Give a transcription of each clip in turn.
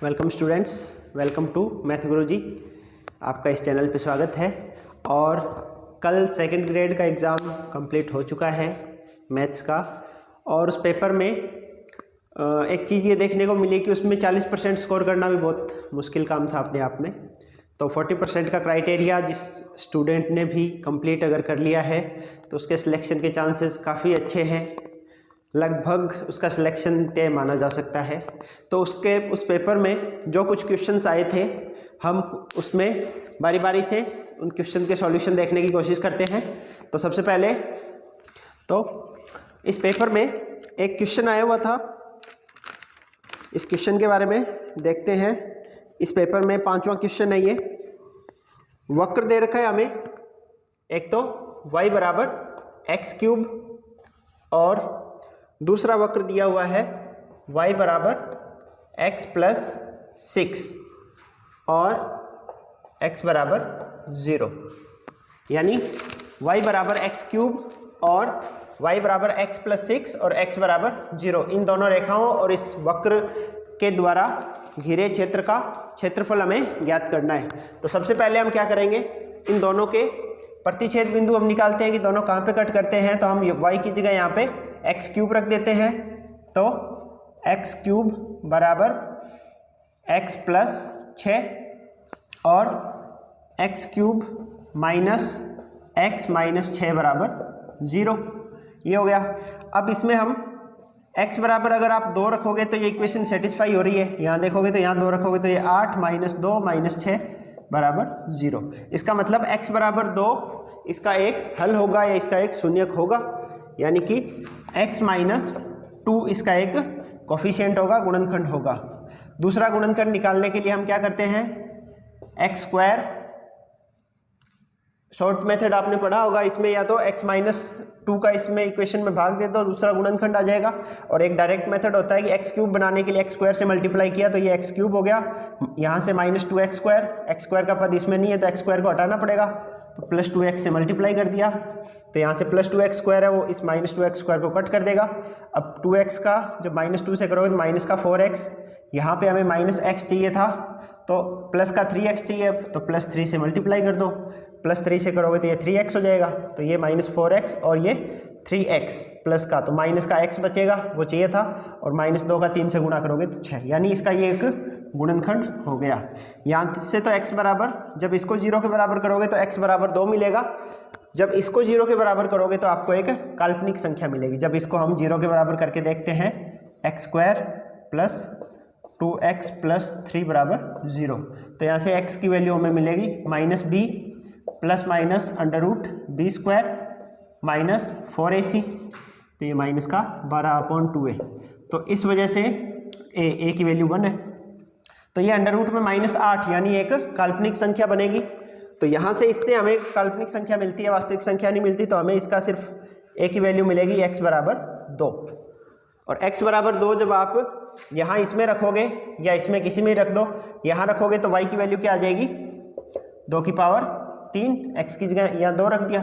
Welcome students, welcome to math Guruji. आपका इस channel पे स्वागत है। और कल सेकंड ग्रेड का एग्ज़ाम कंप्लीट हो चुका है मैथ्स का। और उस पेपर में एक चीज़ ये देखने को मिली कि उसमें 40% स्कोर करना भी बहुत मुश्किल काम था अपने आप में। तो 40% का क्राइटेरिया जिस स्टूडेंट ने भी कंप्लीट अगर कर लिया है तो उसके सिलेक्शन के चांसेस काफ़ी अच्छे हैं, लगभग उसका सिलेक्शन तय माना जा सकता है। तो उस पेपर में जो कुछ क्वेश्चंस आए थे हम उसमें बारी बारी से उन क्वेश्चन के सॉल्यूशन देखने की कोशिश करते हैं। तो सबसे पहले तो इस पेपर में एक क्वेश्चन आया हुआ था, इस क्वेश्चन के बारे में देखते हैं। इस पेपर में 5वां क्वेश्चन है। ये वक्र दे रखा है हमें, एक तो y बराबर एक्स क्यूब और दूसरा वक्र दिया हुआ है y बराबर एक्स प्लस 6 और x बराबर 0, यानी y बराबर एक्स क्यूब और y बराबर एक्स प्लस 6 और x बराबर 0, इन दोनों रेखाओं और इस वक्र के द्वारा घिरे क्षेत्र का क्षेत्रफल हमें ज्ञात करना है। तो सबसे पहले हम क्या करेंगे, इन दोनों के प्रतिच्छेद बिंदु हम निकालते हैं कि दोनों कहाँ पे कट करते हैं। तो हम y की जगह यहाँ पे एक्स क्यूब रख देते हैं। तो एक्स क्यूब बराबर एक्स प्लस 6 और x cube minus x minus 6 बराबर 0, ये हो गया। अब इसमें हम x बराबर अगर आप 2 रखोगे तो ये इक्वेशन सेटिस्फाई हो रही है। यहाँ देखोगे तो यहाँ 2 रखोगे तो ये 8 माइनस 2 माइनस 6 बराबर 0। इसका मतलब x बराबर 2 इसका एक हल होगा या इसका एक शून्यक होगा, यानी कि x माइनस 2 इसका एक कोफिशिएंट होगा, गुणनखंड होगा। दूसरा गुणनखंड निकालने के लिए हम क्या करते हैं, एक्स स्क्वायर, शॉर्ट मेथड आपने पढ़ा होगा, इसमें या तो x माइनस 2 का इसमें इक्वेशन में भाग दे दो, दूसरा गुणनखंड आ जाएगा। और एक डायरेक्ट मेथड होता है कि एक्स क्यूब बनाने के लिए एक्स स्क्वायर से मल्टीप्लाई किया तो ये एक्स क्यूब हो गया, यहाँ से माइनस 2 एक्स स्क्वायर का पद इसमें नहीं है तो एक्स स्क्वायर को हटाना पड़ेगा, तो प्लस 2x से मल्टीप्लाई कर दिया। तो यहाँ से प्लस 2x स्क्वायर है वो इस माइनस 2x स्क्वायर को कट कर देगा। अब 2x का जब माइनस 2 से करोगे तो माइनस का 4x, यहाँ पे हमें माइनस x चाहिए था तो प्लस का 3x चाहिए, तो प्लस 3 से मल्टीप्लाई कर दो, प्लस 3 से करोगे तो ये 3x हो जाएगा, तो ये माइनस 4x और ये 3x प्लस का, तो माइनस का x बचेगा वो चाहिए था, और माइनस 2 का 3 से गुणा करोगे तो 6, यानी इसका ये एक गुणनखंड हो गया। यहाँ से तो x बराबर, जब इसको 0 के बराबर करोगे तो x बराबर 2 मिलेगा, जब इसको 0 के बराबर करोगे तो आपको एक काल्पनिक संख्या मिलेगी। जब इसको हम 0 के बराबर करके देखते हैं, x square plus 2x plus 3 बराबर 0, तो यहाँ से x की वैल्यू हमें मिलेगी minus b plus minus under root b square minus 4ac, तो ये माइनस का 12/2 है। तो इस वजह से a की वैल्यू 1 है, तो ये अंडर रूट में -8 यानी एक काल्पनिक संख्या बनेगी। तो यहाँ से इससे हमें काल्पनिक संख्या मिलती है, वास्तविक संख्या नहीं मिलती, तो हमें इसका सिर्फ a की वैल्यू मिलेगी x बराबर 2। और x बराबर 2 जब आप यहाँ इसमें रखोगे या इसमें किसी में रख दो, यहाँ रखोगे तो y की वैल्यू क्या आ जाएगी, 2 की पावर 3, x की जगह यहाँ 2 रख दिया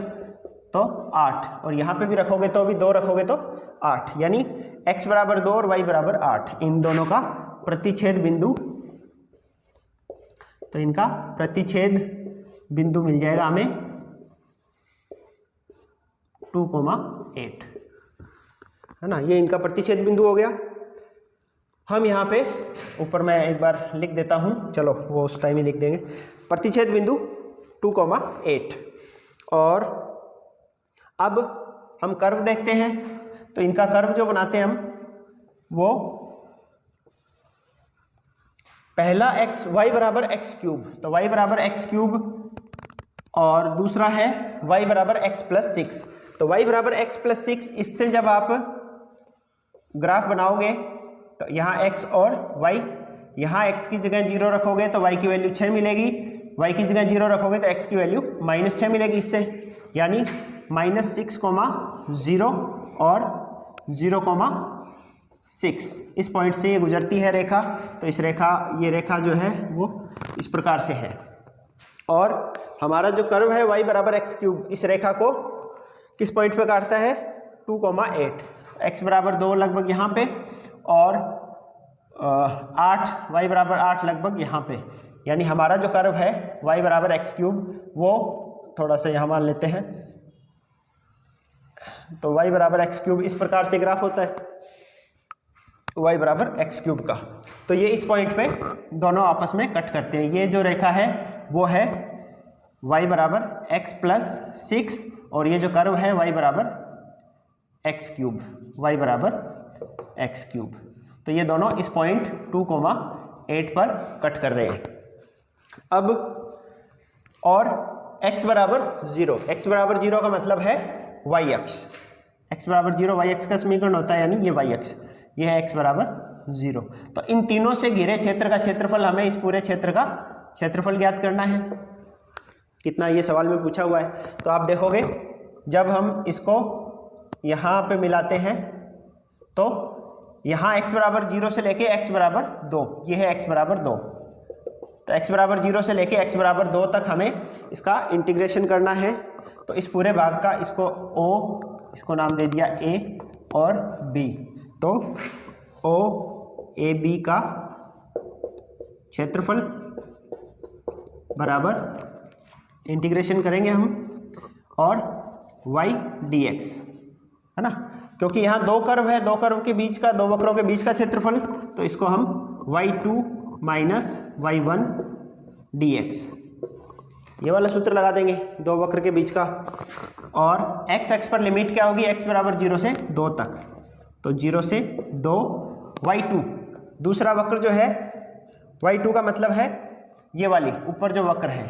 तो 8, और यहाँ पे भी रखोगे तो भी 2 रखोगे तो 8, यानी x बराबर 2 और y बराबर 8, इन दोनों का प्रतिच्छेद बिंदु, तो इनका प्रतिच्छेद बिंदु मिल जाएगा हमें 2,8, है ना, ये इनका प्रतिच्छेद बिंदु हो गया। हम यहाँ पे ऊपर मैं एक बार लिख देता हूँ, चलो वो उस टाइम ही लिख देंगे, प्रतिच्छेद बिंदु 2,8। और अब हम कर्व देखते हैं, तो इनका कर्व जो बनाते हैं हम, वो पहला y बराबर एक्स क्यूब, तो y बराबर एक्स क्यूब, और दूसरा है y बराबर एक्स प्लस 6। तो y बराबर एक्स प्लस 6, इससे जब आप ग्राफ बनाओगे तो यहाँ x और y, यहाँ x की जगह 0 रखोगे तो y की वैल्यू 6 मिलेगी, y की जगह 0 रखोगे तो x की वैल्यू -6 मिलेगी इससे, यानी -6,0 और 0,6, इस पॉइंट से ये गुजरती है रेखा। तो इस रेखा, ये रेखा जो है वो इस प्रकार से है, और हमारा जो कर्व है y बराबर एक्स क्यूब इस रेखा को किस पॉइंट पे काटता है, 2,8, x बराबर 2 लगभग यहाँ पे, और 8 y बराबर 8 लगभग यहाँ पे, यानी हमारा जो कर्व है y बराबर एक्स क्यूब, वो थोड़ा सा यहाँ मान लेते हैं, तो y बराबर एक्स क्यूब इस प्रकार से ग्राफ होता है y बराबर एक्स क्यूब का। तो ये इस पॉइंट पे दोनों आपस में कट करते हैं। ये जो रेखा है वो है y बराबर एक्स प्लस 6 और ये जो कर्व है y बराबर एक्स क्यूब, y बराबर एक्स क्यूब। तो ये दोनों इस पॉइंट 2,8 पर कट कर रहे हैं। अब और x बराबर 0, x बराबर 0 का मतलब है y अक्ष, x बराबर 0 y अक्ष का समीकरण होता है, यानी ये y अक्ष, ये है x बराबर 0। तो इन तीनों से घिरे क्षेत्र का क्षेत्रफल, हमें इस पूरे क्षेत्र का क्षेत्रफल ज्ञात करना है। कितना, ये सवाल में पूछा हुआ है। तो आप देखोगे जब हम इसको यहाँ पे मिलाते हैं तो यहाँ x बराबर 0 से लेके x बराबर 2, ये है x बराबर 2, तो x बराबर 0 से लेके x बराबर 2 तक हमें इसका इंटीग्रेशन करना है। तो इस पूरे भाग का इसको O, इसको नाम दे दिया A और B, तो O A B का क्षेत्रफल बराबर इंटीग्रेशन करेंगे हम और y dx, है ना, क्योंकि यहाँ दो कर्व है, दो कर्व के बीच का, दो वक्रों के बीच का क्षेत्रफल, तो इसको हम y2 माइनस y1 dx, ये वाला सूत्र लगा देंगे दो वक्र के बीच का। और x अक्ष पर लिमिट क्या होगी, x बराबर 0 से 2 तक, तो 0 से 2 y2, दूसरा वक्र जो है y2 का मतलब है ये वाली ऊपर जो वक्र है,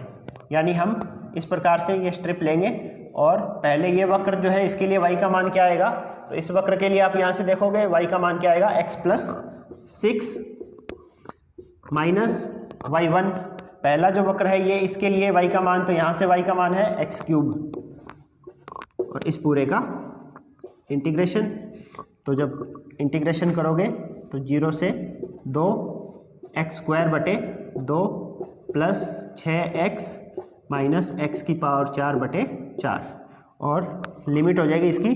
यानी हम इस प्रकार से ये स्ट्रिप लेंगे और पहले ये वक्र जो है इसके लिए y का मान क्या आएगा, तो इस वक्र के लिए आप यहाँ से देखोगे y का मान क्या आएगा, x प्लस 6 माइनस y1, पहला जो वक्र है ये, इसके लिए y का मान, तो यहाँ से y का मान है एक्स क्यूब और इस पूरे का इंटीग्रेशन। तो जब इंटीग्रेशन करोगे तो 0 से 2 एक्स स्क्वायर बटे 2 प्लस 6x माइनस एक्स की पावर 4 बटे 4 और लिमिट हो जाएगी इसकी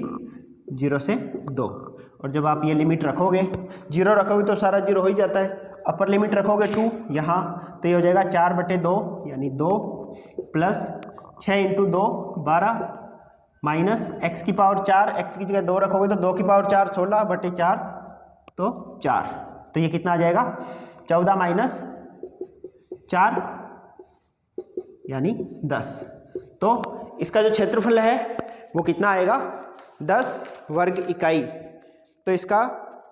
0 से 2। और जब आप ये लिमिट रखोगे, 0 रखोगे तो सारा 0 हो ही जाता है, अपर लिमिट रखोगे 2 यहाँ, तो ये हो जाएगा 4 बटे 2 यानी 2 प्लस 6 इंटू 2 12 माइनस एक्स की पावर 4, एक्स की जगह 2 रखोगे तो 2 की पावर 4 16 बटे 4 तो 4, तो ये कितना आ जाएगा 14 माइनस 4 यानी 10। तो इसका जो क्षेत्रफल है वो कितना आएगा 10 वर्ग इकाई। तो इसका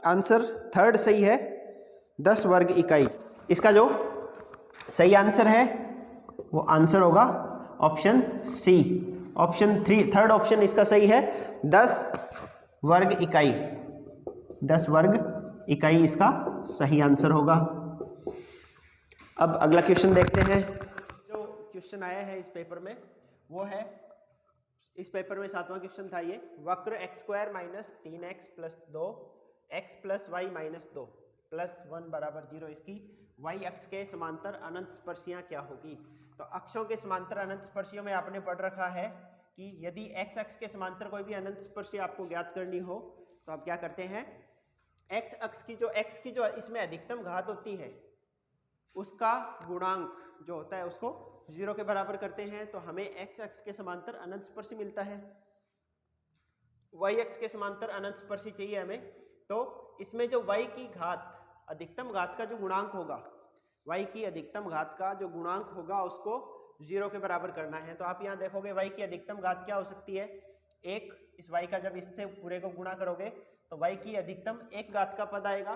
आंसर थर्ड सही है, 10 वर्ग इकाई। इसका जो सही आंसर है वो आंसर होगा option c, option 3, third option इसका सही है, 10 वर्ग इकाई, 10 वर्ग इकाई इसका सही आंसर होगा। अब अगला क्वेश्चन देखते हैं। जो क्वेश्चन आया है इस पेपर में वो है, इस पेपर में 7वां क्वेश्चन था ये, वक्र x square minus 3x plus 2 x plus y minus 2 plus 1 बराबर 0, इसकी y अक्ष के समांतर अनंत स्पर्शियां क्या होगी। तो अक्षों के समांतर अनंत स्पर्शियों में आपने पढ़ रखा है कि यदि x अक्ष के समांतर कोई भी अनंत स्पर्शी आपको ज्ञात करनी हो तो आप क्या करते हैं, x अक्ष की जो इसमें अधिकतम घात होती है उसका गुणांक जो होता है उसको 0 के बराबर करते हैं, तो हमें x अक्ष के समांतर अनंत स्पर्शी मिलता है। y अक्ष के समांतर अनंत स्पर्शी चाहिए हमें, तो इसमें जो y की घात, अधिकतम घात का जो गुणांक होगा, y की अधिकतम घात का जो गुणांक होगा उसको 0 के बराबर करना है। तो आप यहाँ देखोगे y की अधिकतम घात क्या हो सकती है, 1, इस y का जब इससे पूरे को गुणा करोगे तो y की अधिकतम 1 घात का पद आएगा,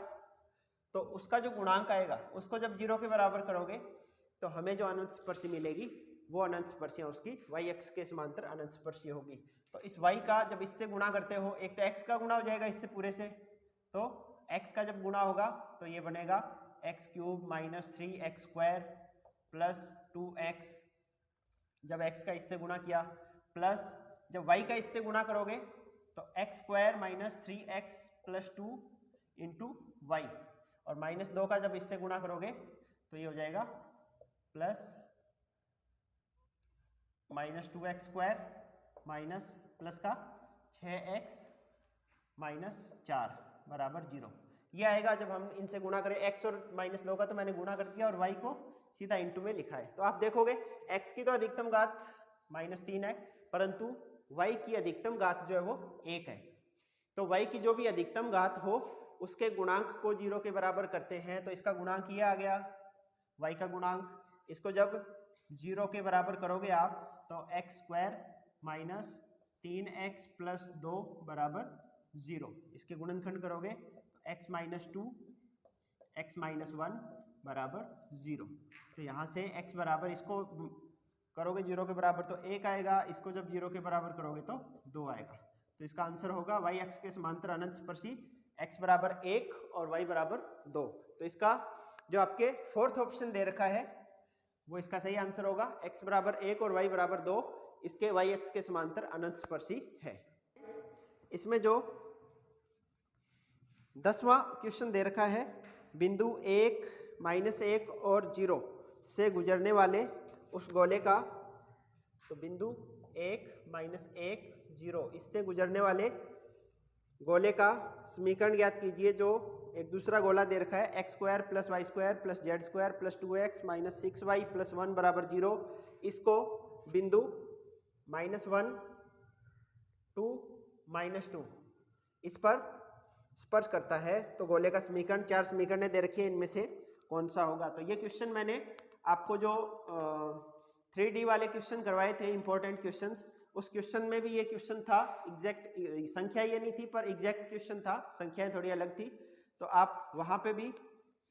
तो उसका जो गुणांक आएगा उसको जब 0 के बराबर करोगे तो हमें जो अनंत स्पर्शी मिलेगी वो अनंत स्पर्शियाँ उसकी y अक्ष के समांतर अनंत स्पर्शी होगी। तो इस y का जब इससे गुणा करते हो, एक तो x का गुणा हो जाएगा इससे पूरे से, तो x का जब गुणा होगा तो ये बनेगा x cube minus 3x square plus 2x, जब x का इससे गुणा किया, प्लस जब y का इससे गुणा करोगे तो x square minus 3x plus 2 into y, और माइनस 2 का जब इससे गुणा करोगे तो ये हो जाएगा plus minus 2x square minus plus का 6x माइनस 4 बराबर 0। ये आएगा जब हम इनसे गुणा करें, x और -2 का तो मैंने गुणा कर दिया और y को सीधा इंटू में लिखा है। तो आप देखोगे x की तो अधिकतम घात -3 है, परंतु y की अधिकतम घात जो है वो 1 है। तो y की जो भी अधिकतम घात हो उसके गुणांक को 0 के बराबर करते हैं। तो इसका गुणांक ये आ गया y का गुणांक। इसको जब 0 के बराबर करोगे आप तो x² माइनस 3x + 2 बराबर 0। इसके गुणनखंड करोगे तो x - 2 x - 1 बराबर 0। तो यहाँ से x बराबर, इसको करोगे 0 के बराबर तो 1 आएगा, इसको जब 0 के बराबर करोगे तो 2 आएगा। तो इसका आंसर होगा y अक्ष के समांतर अनंत स्पर्शी x बराबर 1 और y बराबर 2। तो इसका जो आपके फोर्थ ऑप्शन दे रखा है वो इसका सही आंसर होगा। x बराबर 1 और y बराबर 2 इसके y अक्ष के समांतर अनंत स्पर्शी है। इसमें जो 10वां क्वेश्चन दे रखा है, बिंदु 1, -1 और 0 से गुजरने वाले उस गोले का, तो बिंदु 1, -1, 0 इससे गुजरने वाले गोले का समीकरण ज्ञात कीजिए। जो एक दूसरा गोला दे रखा है x² + y² + z² + 2x - 6y + 1 बराबर 0। इसको बिंदु -1, 2, -2 इस पर स्पर्श करता है। तो गोले का समीकरण, 4 समीकरण दे रखी है, इनमें से कौन सा होगा। तो ये क्वेश्चन मैंने आपको जो 3D वाले क्वेश्चन करवाए थे, इंपॉर्टेंट क्वेश्चंस, उस क्वेश्चन में भी ये क्वेश्चन था। एग्जैक्ट संख्या ये नहीं थी पर एग्जैक्ट क्वेश्चन था, संख्याएं थोड़ी अलग थी। तो आप वहां पे भी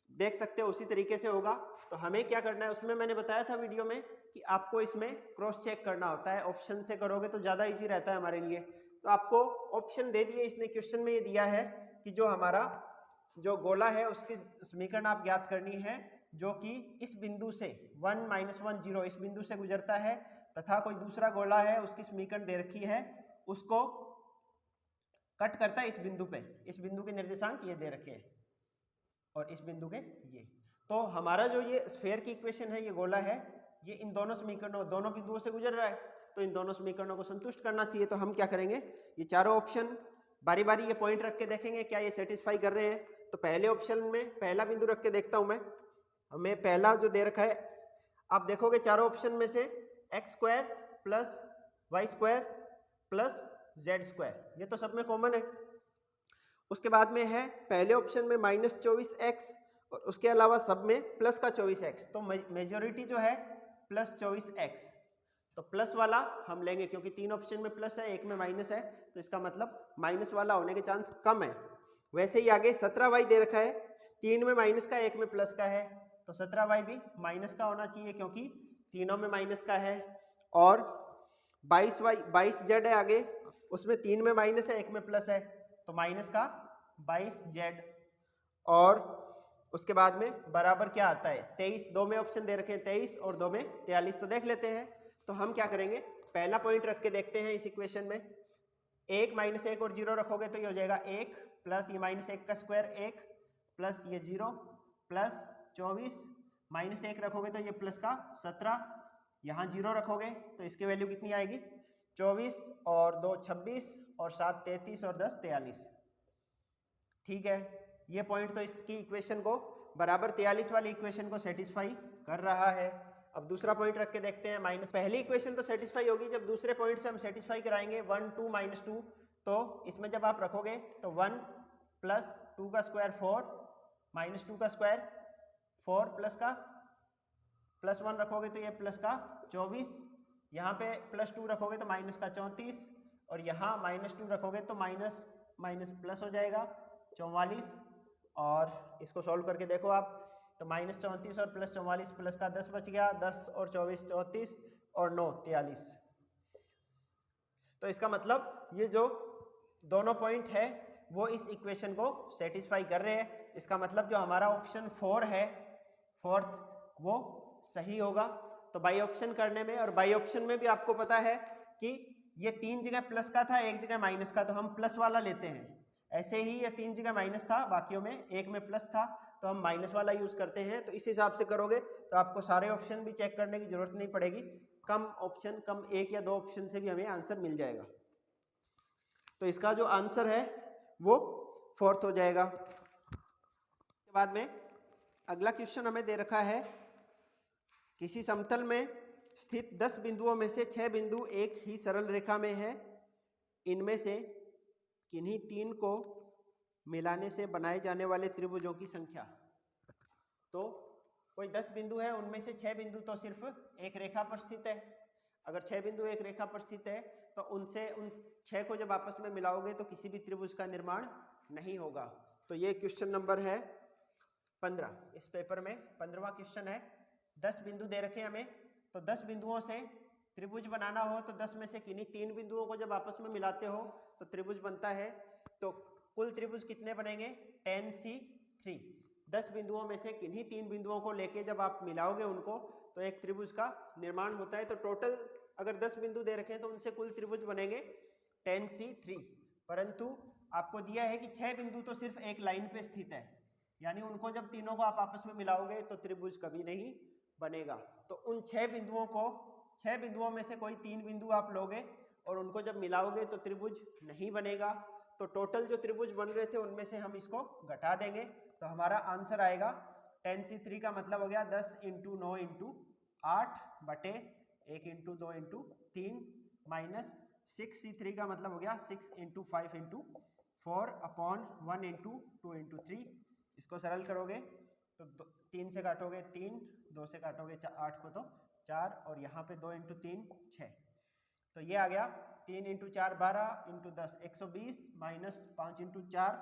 देख सकते हो, उसी तरीके से होगा। तो हमें क्या करना है, उसमें मैंने बताया था वीडियो में कि आपको इसमें क्रॉस चेक करना होता है। ऑप्शन से करोगे तो ज़्यादा ईजी रहता है हमारे लिए। तो आपको ऑप्शन दे दिए इसने, क्वेश्चन में ये दिया है कि जो हमारा जो गोला है उसकी समीकरण आप ज्ञात करनी है, जो कि इस बिंदु से 1, -1, 0 इस बिंदु से गुजरता है, तथा कोई दूसरा गोला है उसकी समीकरण दे रखी है, उसको कट करता है इस बिंदु पे। इस बिंदु के निर्देशांक ये दे रखे हैं और इस बिंदु के ये। तो हमारा जो ये स्फीयर की इक्वेशन है, ये गोला है, ये इन दोनों समीकरणों, दोनों बिंदुओं से गुजर रहा है, तो इन दोनों समीकरणों को संतुष्ट करना चाहिए। तो हम क्या करेंगे, ये चारों ऑप्शन बारी बारी ये पॉइंट रख के देखेंगे क्या ये सेटिस्फाई कर रहे हैं। तो पहले ऑप्शन में पहला बिंदु रख के देखता हूं मैं। हमें पहला जो दे रखा है, आप देखोगे चारों ऑप्शन में से x² + y² + z², ये तो सब में कॉमन है। उसके बाद में है पहले ऑप्शन में -24x और उसके अलावा सब में +24x। तो मेजोरिटी जो है +24x, तो प्लस वाला हम लेंगे क्योंकि 3 ऑप्शन में प्लस है, एक में माइनस है, तो इसका मतलब माइनस वाला होने के चांस कम है। वैसे ही आगे 17y दे रखा है, 3 में माइनस का, एक में प्लस का है, तो 17y भी माइनस का होना चाहिए क्योंकि तीनों में माइनस का है। और 22z है आगे, उसमें 3 में माइनस है, एक में प्लस है, तो माइनस का 22z। और उसके बाद में बराबर क्या आता है 23, 2 में ऑप्शन दे रखे हैं 23 और 2 में 43। तो देख लेते हैं। तो हम क्या करेंगे, पहला पॉइंट रख के देखते हैं इस इक्वेशन में। 1, -1 और 0 रखोगे तो ये हो जाएगा 1 प्लस ये -1 का स्क्वायर 1 प्लस ये 0 प्लस 24, -1 रखोगे तो ये प्लस का 17, यहाँ 0 रखोगे तो इसकी वैल्यू कितनी आएगी 24 और 2 26 और 7 33 और 10 43। ठीक है, ये पॉइंट तो इसकी इक्वेशन को बराबर 43 वाली इक्वेशन को सेटिस्फाई कर रहा है। अब दूसरा पॉइंट रख के देखते हैं। पहली इक्वेशन तो सेटिस्फाई होगी जब दूसरे पॉइंट से हम सेटिस्फाई कराएंगे 1 2 -2। तो इसमें जब आप रखोगे तो 1 + 2 का स्क्वायर 4 -2 का स्क्वायर 4 प्लस का +1 रखोगे तो ये प्लस का 24, यहाँ पे +2 रखोगे तो माइनस का 34 और यहाँ -2 रखोगे तो माइनस प्लस हो जाएगा 44। और इसको सॉल्व करके देखो आप तो -34 और +44 प्लस का 10 बच गया, 10 और 24 34 और 9 43। तो इसका मतलब ये जो दोनों पॉइंट है वो इस इक्वेशन को सेटिस्फाई कर रहे हैं। इसका मतलब जो हमारा ऑप्शन 4 है, फोर्थ, वो सही होगा। तो बाई ऑप्शन करने में, और बाई ऑप्शन में भी आपको पता है कि ये 3 जगह प्लस का था, 1 जगह माइनस का, तो हम प्लस वाला लेते हैं। ऐसे ही ये 3 जगह माइनस था, बाकियों में 1 में प्लस था, तो हम माइनस वाला यूज करते हैं। तो इस हिसाब से करोगे तो आपको सारे ऑप्शन भी चेक करने की जरूरत नहीं पड़ेगी। कम ऑप्शन, कम 1 या 2 ऑप्शन से भी हमें आंसर मिल जाएगा। तो इसका जो आंसर है वो फोर्थ हो जाएगा। के बाद में अगला क्वेश्चन हमें दे रखा है, किसी समतल में स्थित 10 बिंदुओं में से 6 बिंदु एक ही सरल रेखा में है, इनमें से किन्हीं 3 को मिलाने से बनाए जाने वाले त्रिभुजों की संख्या। तो कोई 10 बिंदु है, उनमें से 6 बिंदु तो सिर्फ एक रेखा पर स्थित है। अगर 6 बिंदु एक रेखा पर स्थित है तो उन 6 को जब आपस में मिलाओगे तो किसी भी त्रिभुज का निर्माण नहीं होगा। तो ये क्वेश्चन नंबर है 15, इस पेपर में 15वां क्वेश्चन है। 10 बिंदु दे रखे हमें, तो 10 बिंदुओं से त्रिभुज बनाना हो तो 10 में से किन्हीं 3 बिंदुओं को जब आपस में मिलाते हो तो त्रिभुज बनता है। तो कुल त्रिभुज कितने बनेंगे? 10C3। 10 बिंदुओं में से किन्हीं 3 बिंदुओं को लेके जब आप मिलाओगे उनको तो एक त्रिभुज का निर्माण होता है। तो टोटल अगर 10 बिंदु दे रखे हैं तो उनसे कुल त्रिभुज बनेंगे 10C3। परंतु आपको दिया है कि 6 बिंदु तो सिर्फ एक लाइन पे स्थित है, यानी उनको जब तीनों को आप आपस में मिलाओगे तो त्रिभुज कभी नहीं बनेगा। तो उन 6 बिंदुओं में से कोई 3 बिंदु आप लोगे और उनको जब मिलाओगे तो त्रिभुज नहीं बनेगा। तो टोटल जो त्रिभुज बन रहे थे उनमें से हम इसको घटा देंगे, तो हमारा आंसर आएगा 10C3 का मतलब हो गया 10 × 9 × 8 बटे 1 × 2 × 3 माइनस 6C3 का मतलब हो गया 6 × 5 × 4 अपॉन 1 × 2 × 3। इसको सरल करोगे तो 3 से काटोगे 3, 2 से काटोगे 8 को तो 4, और यहाँ पे 2 × 3 6। तो ये आ गया 3 × 4 12 × 10 120 माइनस 5 × 4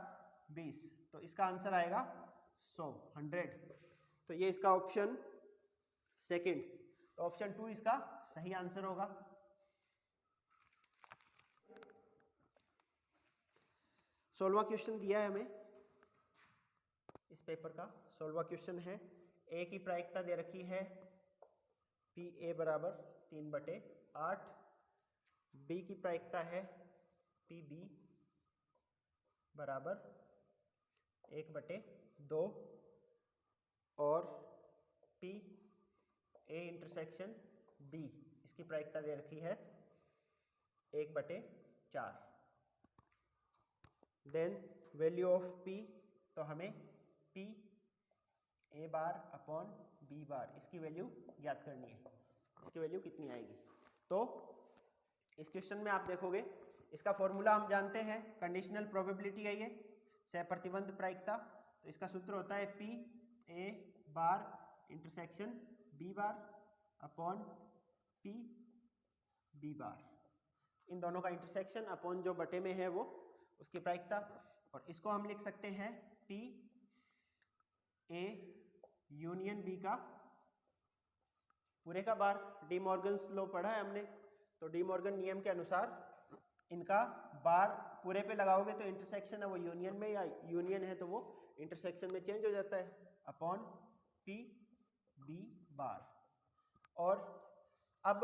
20। तो इसका आंसर आएगा 100। तो ये इसका ऑप्शन सेकंड, तो ऑप्शन 2 इसका सही आंसर होगा। 16वां क्वेश्चन दिया है हमें, इस पेपर का 16वां क्वेश्चन है। ए की प्रायिकता दे रखी है PA बराबर 3/8, बी की प्रायिकता है PB बराबर 1/2 और PA इंटरसेक्शन B इसकी प्रायिकता दे रखी है 1/4। देन वैल्यू ऑफ P, तो हमें PA बार अपॉन B बार इसकी वैल्यू ज्ञात करनी है। इसकी वैल्यू कितनी आएगी? तो इस क्वेश्चन में आप देखोगे इसका फॉर्मूला हम जानते हैं, कंडीशनल प्रोबेबिलिटी है ये, सहप्रतिबंध प्रायिकता। तो इसका सूत्र होता है PA bar intersection B bar upon PB bar, इन दोनों का इंटरसेक्शन अपॉन जो बटे में है वो उसकी प्रायिकता। और इसको हम लिख सकते हैं PA यूनियन B का पूरे का बार। डी मॉर्गन्स लॉ पढ़ा है हमने, तो डी मॉर्गन नियम के अनुसार इनका बार पूरे पे लगाओगे तो इंटरसेक्शन है वो यूनियन में, या यूनियन है तो वो इंटरसेक्शन में चेंज हो जाता है, अपॉन PB बार। और अब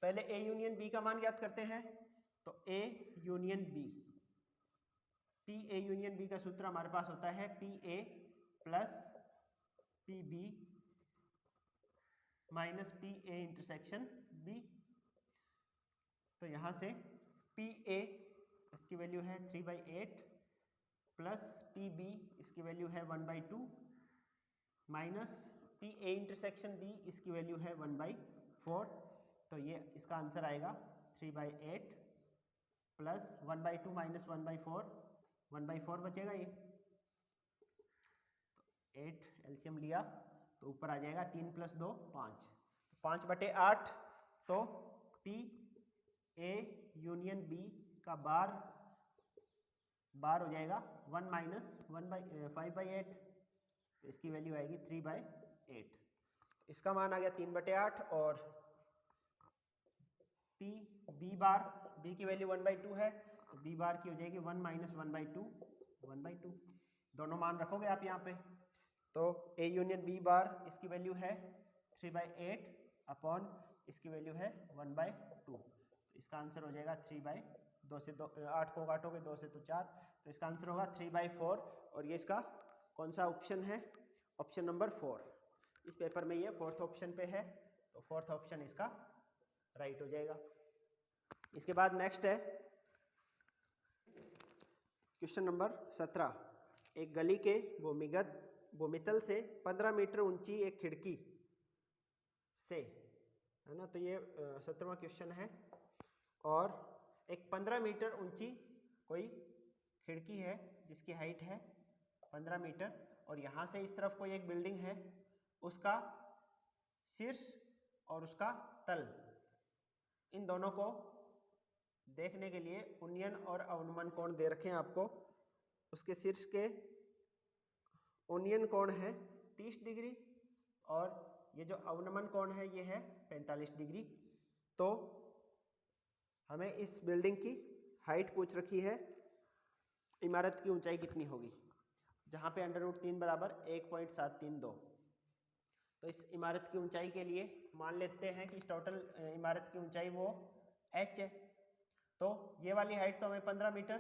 पहले A यूनियन B का मान ज्ञात करते हैं। तो A union B, PA union B का सूत्र हमारे पास होता है PA plus PB minus PA intersection B। तो यहाँ से PA इसकी वैल्यू है 3/8 प्लस PB इसकी वैल्यू है 1/2 माइनस PA इंटरसेक्शन B इसकी वैल्यू है 1/4। तो ये इसका आंसर आएगा 3/8 प्लस 1/2 माइनस 1/4, 1/4 बचेगा ये। तो 8 एलसीएम लिया तो ऊपर आ जाएगा 3 + 2 5, 5/8। तो PA यूनियन B का बार हो जाएगा 1 माइनस 5/8, तो इसकी वैल्यू आएगी 3/8। इसका मान आ गया 3/8। और PB बार, B की वैल्यू 1/2 है तो B बार की हो जाएगी 1 माइनस 1/2, 1/2। दोनों मान रखोगे आप यहाँ पे। तो A यूनियन B बार इसकी वैल्यू है 3/8 अपॉन इसकी वैल्यू है 1/2। तो इसका आंसर हो जाएगा 3/2 से 8 को काटोगे 2 से तो 4, तो इसका आंसर होगा 3/4। और ये इसका कौन सा ऑप्शन है? Option number 4। इस पेपर में ये 4th ऑप्शन पे है, तो 4th ऑप्शन इसका राइट हो जाएगा। इसके बाद नेक्स्ट है क्वेश्चन नंबर 17। एक गली के भूमितल से 15 मीटर ऊंची एक खिड़की से, है ना, तो ये 17वां क्वेश्चन है। और एक 15 मीटर ऊंची कोई खिड़की है जिसकी हाइट है 15 मीटर, और यहाँ से इस तरफ कोई एक बिल्डिंग है, उसका शीर्ष और उसका तल, इन दोनों को देखने के लिए उन्नयन और अवनमन कोण दे रखे हैं आपको। उसके शीर्ष के उन्नयन कोण है 30 डिग्री और ये जो अवनमन कोण है ये है 45 डिग्री। तो हमें इस बिल्डिंग की हाइट पूछ रखी है, इमारत की ऊंचाई कितनी होगी, जहाँ पे √3 बराबर 1.732। तो इस इमारत की ऊंचाई के लिए मान लेते हैं कि टोटल इमारत की ऊंचाई वो h है। तो ये वाली हाइट तो हमें 15 मीटर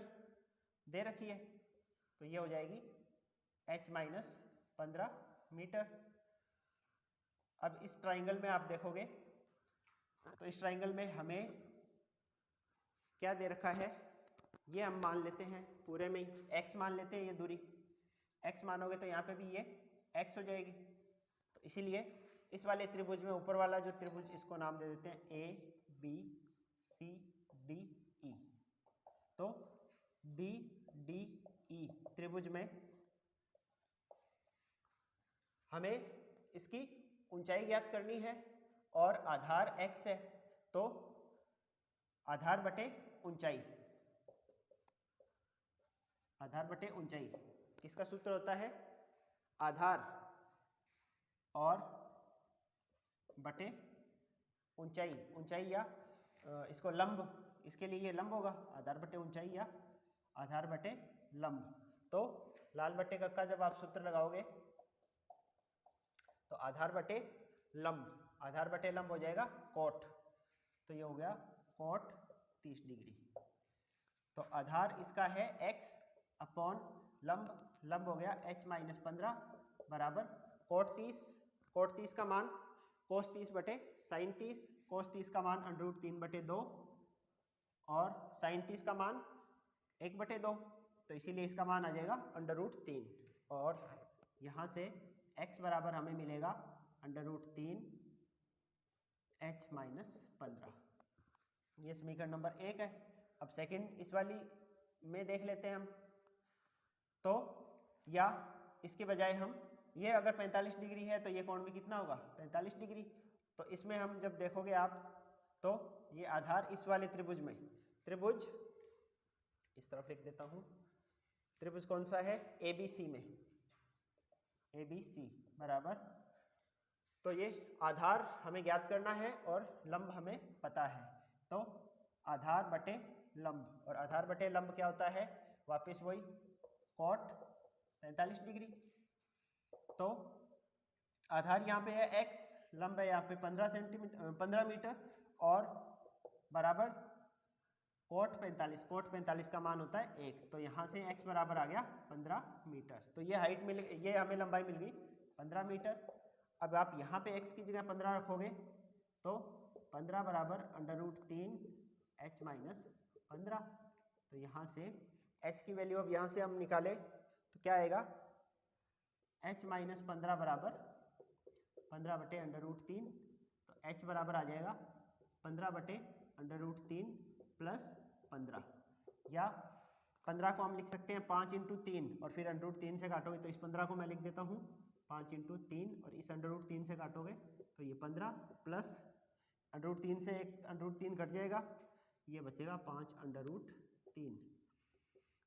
दे रखी है, तो ये हो जाएगी h माइनस 15 मीटर। अब इस ट्राइंगल में आप देखोगे तो इस ट्राइंगल में हमें क्या दे रखा है, ये हम मान लेते हैं पूरे में ही x मान लेते हैं, ये दूरी x मानोगे तो यहाँ पे भी ये x हो जाएगी। तो इसीलिए इस वाले त्रिभुज में ऊपर वाला जो त्रिभुज, इसको नाम दे देते हैं ABCDE। तो BDE त्रिभुज में हमें इसकी ऊंचाई ज्ञात करनी है और आधार x है, तो आधार बटे ऊंचाई, आधार बटे ऊंचाई किसका सूत्र होता है, आधार और बटे ऊंचाई, ऊंचाई या इसको लंब, इसके लिए ये लंब होगा, आधार बटे ऊंचाई या आधार बटे लंब। तो लाल बटे कक्का जब आप सूत्र लगाओगे तो आधार बटे लंब, आधार बटे लंब हो जाएगा कोट, तो ये हो गया कोट 30 डिग्री। तो आधार इसका है x अपॉन लंब, लंब हो गया h माइनस 15 बराबर कोट 30, कोट 30 का मान कोस 30 बटे साइन 30, कोस 30 का मान √3 बटे 2 और साइन 30 का मान 1 बटे 2, तो इसीलिए इसका मान आ जाएगा √3। और यहाँ से x बराबर हमें मिलेगा √3 h माइनस 15। ये समीकरण नंबर 1 है। अब सेकंड इस वाली में देख लेते हैं हम, तो या इसके बजाय हम ये अगर 45 डिग्री है तो ये कोण भी कितना होगा 45 डिग्री। तो इसमें हम जब देखोगे आप तो ये आधार इस वाले त्रिभुज में, त्रिभुज इस तरफ लिख देता हूँ, त्रिभुज कौन सा है ABC में, ABC बराबर, तो ये आधार हमें ज्ञात करना है और लंब हमें पता है, तो आधार बटे लंब, और आधार बटे लंब क्या होता है, वापस वही कोट 45 डिग्री। तो आधार यहाँ पे है x, लंब है यहाँ पे 15 मीटर और बराबर कोट 45, कोट 45 का मान होता है 1, तो यहाँ से x बराबर आ गया 15 मीटर। तो ये हाइट मिल, ये हमें लंबाई मिल गई 15 मीटर। अब आप यहाँ पे x की जगह 15 रखोगे तो 15 बराबर √3 h माइनस 15, तो यहाँ से h की वैल्यू अब यहाँ से हम निकालें तो क्या आएगा, h माइनस 15 बराबर 15 बटे √3, तो h बराबर आ जाएगा 15 बटे √3 प्लस 15, या 15 को हम लिख सकते हैं 5 × 3 और फिर √3 से काटोगे तो इस 15 को मैं लिख देता हूँ 5 × 3 और इस √3 से काटोगे तो ये 15 प्लस √3 से एक √3 कट जाएगा, ये बचेगा 5 √3,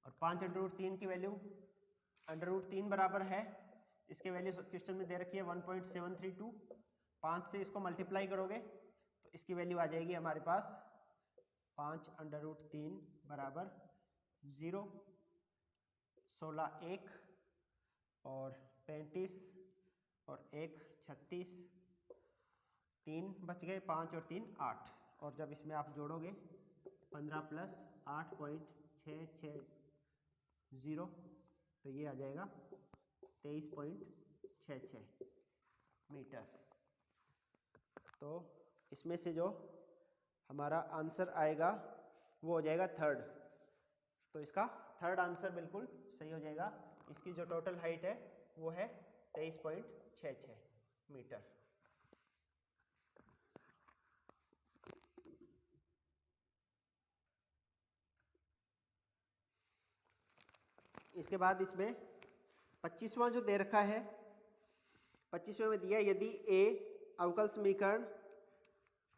और 5 √3 की वैल्यू √3 बराबर है, इसके वैल्यू क्वेश्चन में दे रखी है 1.732, 5 से इसको मल्टीप्लाई करोगे तो इसकी वैल्यू आ जाएगी हमारे पास 5 √3 बराबर 0, 16 1 और 35 और 1 36, 3 बच गए, 5 और 3 8, और जब इसमें आप जोड़ोगे 15 प्लस 8.660 तो ये आ जाएगा 23.66 मीटर। तो इसमें से जो हमारा आंसर आएगा वो हो जाएगा थर्ड, तो इसका थर्ड आंसर बिल्कुल सही हो जाएगा। इसकी जो टोटल हाइट है वो है 23.66 मीटर। इसके बाद इसमें 25वां जो दे रखा है, 25वें में दिया यदि ए अवकल समीकरण,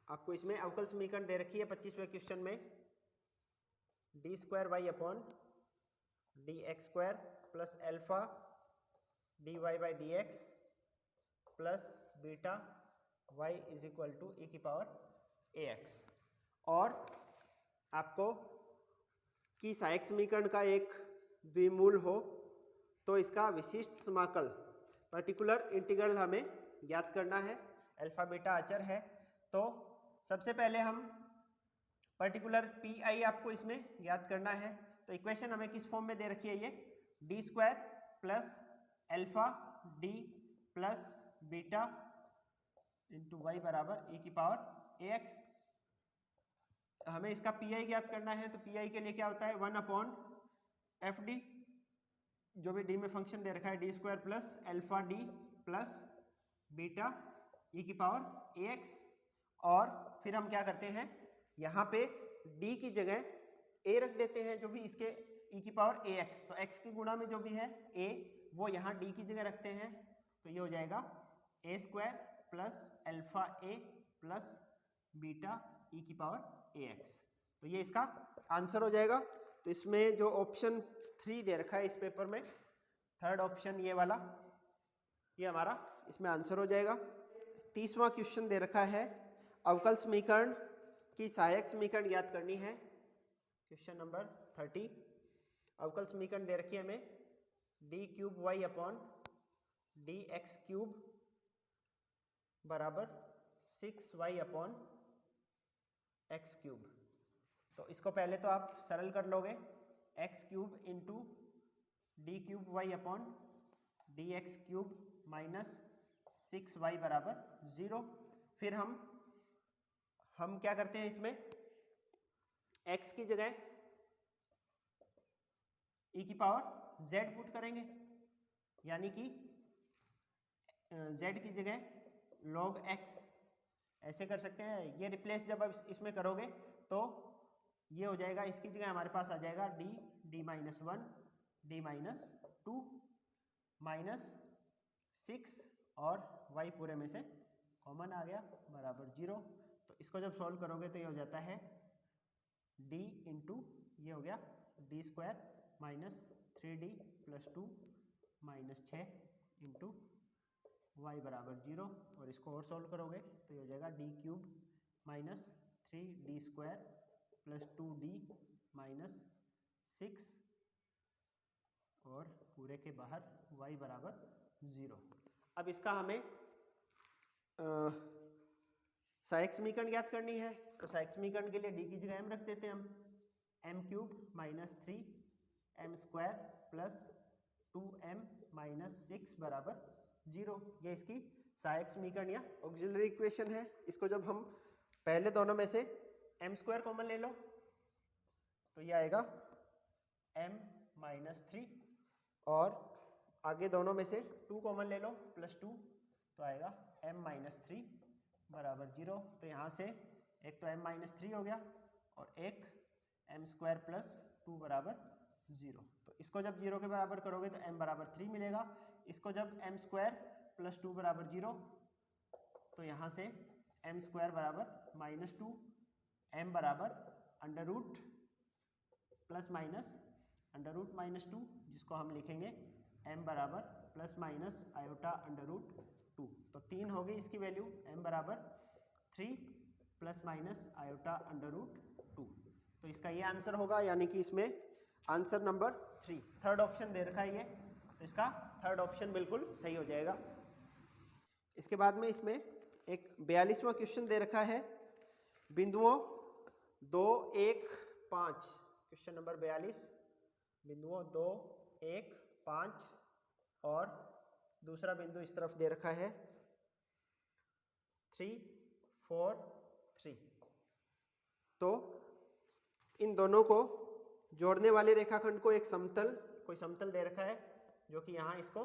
आपको इसमें अवकल समीकरण दे रखी है 25वें क्वेश्चन में, d square y upon d x square plus alpha d y by d x plus beta y is equal to e की पावर ए एक्स, और आपको कि सहायक समीकरण का एक द्विमूल हो तो इसका विशिष्ट समाकल पर्टिकुलर इंटीग्रल हमें ज्ञात करना है। अल्फा बीटा अचर है, तो सबसे पहले हम पर्टिकुलर पी आई आपको इसमें ज्ञात करना है। तो इक्वेशन हमें किस फॉर्म में दे रखी है, ये d square plus alpha d plus beta into y बराबर e की पावर ए एक्स। हमें इसका पी आई ज्ञात करना है, तो पी आई के लिए क्या होता है 1 अपॉन एफ डी, जो भी डी में फंक्शन दे रखा है D square plus alpha d plus beta e की पावर ए एक्स। और फिर हम क्या करते हैं, यहाँ पे डी की जगह ए रख देते हैं, जो भी इसके ई की पावर ए एक्स, तो एक्स की गुणा में जो भी है ए वो यहाँ डी की जगह रखते हैं, तो ये हो जाएगा a square plus alpha a plus beta e की पावर ए एक्स। तो ये इसका आंसर हो जाएगा। तो इसमें जो ऑप्शन 3 दे रखा है इस पेपर में, थर्ड ऑप्शन ये वाला, ये हमारा इसमें आंसर हो जाएगा। 30वां क्वेश्चन दे रखा है अवकल समीकरण की सहायक समीकरण ज्ञात करनी है। क्वेश्चन नंबर 30, अवकल समीकरण दे रखी है हमें d cube y upon d x cube बराबर 6y अपॉन एक्स क्यूब। तो इसको पहले तो आप सरल कर लोगे, x cube into d cube y upon d x cube minus 6y बराबर 0। फिर हम क्या करते हैं, इसमें x की जगह e की पावर z पुट करेंगे, यानी कि z की जगह log x, ऐसे कर सकते हैं। ये रिप्लेस जब आप इसमें करोगे तो ये हो जाएगा, इसकी जगह हमारे पास आ जाएगा D minus 1 D minus 2 minus 6 और y पूरे में से कॉमन आ गया बराबर 0। तो इसको जब सॉल्व करोगे तो ये हो जाता है d इंटू ये हो गया D square minus 3d plus 2 minus 6 into y बराबर 0, और इसको और सॉल्व करोगे तो ये हो जाएगा D cube minus 3d square plus 2d minus 6 और पूरे के बाहर y बराबर 0। अब इसका हमें सहायक समीकरण ज्ञात करनी है। तो सहायक समीकरण के लिए d की जगह m रख देते हैं हम, m cube minus 3m square plus 2m minus 6 बराबर 0। ये इसकी सहायक समीकरण या ऑक्सिलरी इक्वेशन है। इसको जब हम पहले दोनों में से m स्क्वायर कॉमन ले लो तो ये आएगा m माइनस 3, और आगे दोनों में से 2 कॉमन ले लो प्लस 2, तो आएगा m माइनस 3 बराबर 0। तो यहाँ से एक तो m माइनस 3 हो गया और एक m स्क्वायर प्लस 2 बराबर 0। तो इसको जब 0 के बराबर करोगे तो m बराबर 3 मिलेगा। इसको जब m स्क्वायर प्लस 2 बराबर 0, तो यहाँ से m स्क्वायर बराबर माइनस 2, m बराबर under root plus minus under root minus 2, जिसको हम लिखेंगे m बराबर plus minus iota under root 2। तो 3 हो गई इसकी वैल्यू, m बराबर 3 plus minus iota under root 2। तो इसका ये आंसर होगा, यानी कि इसमें आंसर नंबर 3, थर्ड ऑप्शन दे रखा है ये, तो इसका थर्ड ऑप्शन बिल्कुल सही हो जाएगा। इसके बाद में इसमें एक 42वां क्वेश्चन दे रखा है बिंदुओं 2, 1, 5। क्वेश्चन नंबर 42, बिंदुओं 2, 1, 5 और दूसरा बिंदु इस तरफ दे रखा है 3, 4, 3। तो इन दोनों को जोड़ने वाले रेखाखंड को एक समतल, कोई समतल दे रखा है जो कि यहाँ इसको